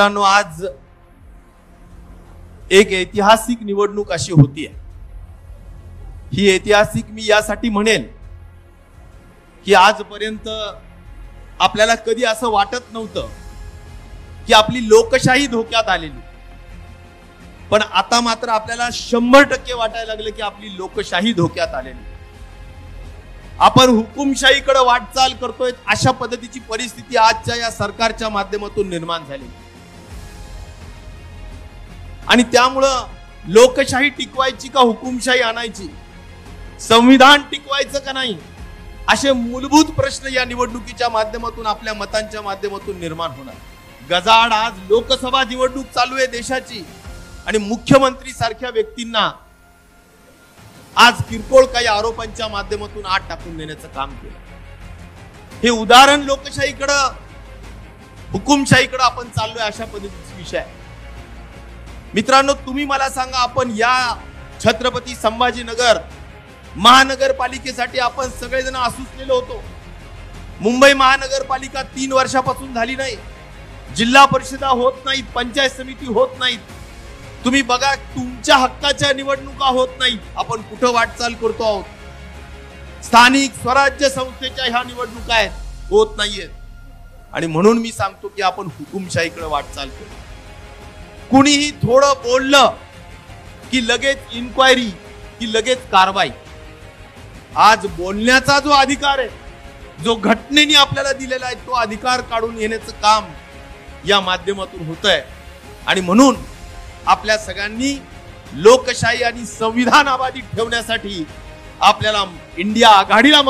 मित्रांनो, आज एक ऐतिहासिक निवडणूक अशी होतीये। ही ऐतिहासिक मी यासाठी म्हणेल की आजपर्यंत आपल्याला कधी असं वाटत नव्हतं की आपली लोकशाही धोक्यात आलेली, पण आता मात्र आपल्याला 100% वाटायला लागलं की आपली लोकशाही धोक्यात आलेली। आपण हुकुमशाहीकडे वाटचाल करतोय, अशा पद्धतीची परिस्थिती आजच्या या सरकारच्या माध्यमातून निर्माण झाली। आणि त्यामुळं लोकशाही टिकवायची का हुकुमशाही आणायची, संविधान टिकवायचं का नाही, असे मूलभूत प्रश्न या निवडणुकीच्या माध्यमातून, आपल्या मतांच्या माध्यमातून निर्माण होणार। गजाआड आज लोकसभा निवडणूक चालू आहे देशाची, आणि मुख्यमंत्री सारख्या व्यक्तींना आज किरकोळ काही आरोपांच्या माध्यमातून आत टाकून देण्याचं काम केलं। हे उदाहरण लोकशाहीकडे हुकुमशाहीकडे आपण चाललोय अशा पद्धतीचा विषय आहे। मित्रांनो, तुम्ही मला सांगा, आपण या छत्रपती संभाजीनगर महानगरपालिकेसाठी आपण सगळेजण आसुसलेलो होतो। मुंबई महानगरपालिका 3 वर्षापासून झाली नाही, जिल्हा परिषदा होत नाहीत, पंचायत समिती होत नाहीत। तुम्ही बघा, तुमच्या हक्काच्या निवडणुका होत नाहीत, आपण कुठं वाटचाल करतो आहोत। स्थानिक स्वराज्य संस्थेच्या ह्या निवडणुका आहेत, होत नाहीयेत। आणि म्हणून मी सांगतो की आपण हुकुमशाहीकडे वाटचाल करू। कुणीही थोडं बोललं की लगेच इन्क्वायरी, की लगेच कारवाई। आज बोलण्याचा जो अधिकार आहे, जो घटनेने आपल्याला दिलेला आहे, तो अधिकार काढून येण्याचं काम या माध्यमातून होतंय। आणि म्हणून आपल्या सगळ्यांनी लोकशाही आणि संविधान अबाधित ठेवण्यासाठी आपल्याला इंडिया आघाडीला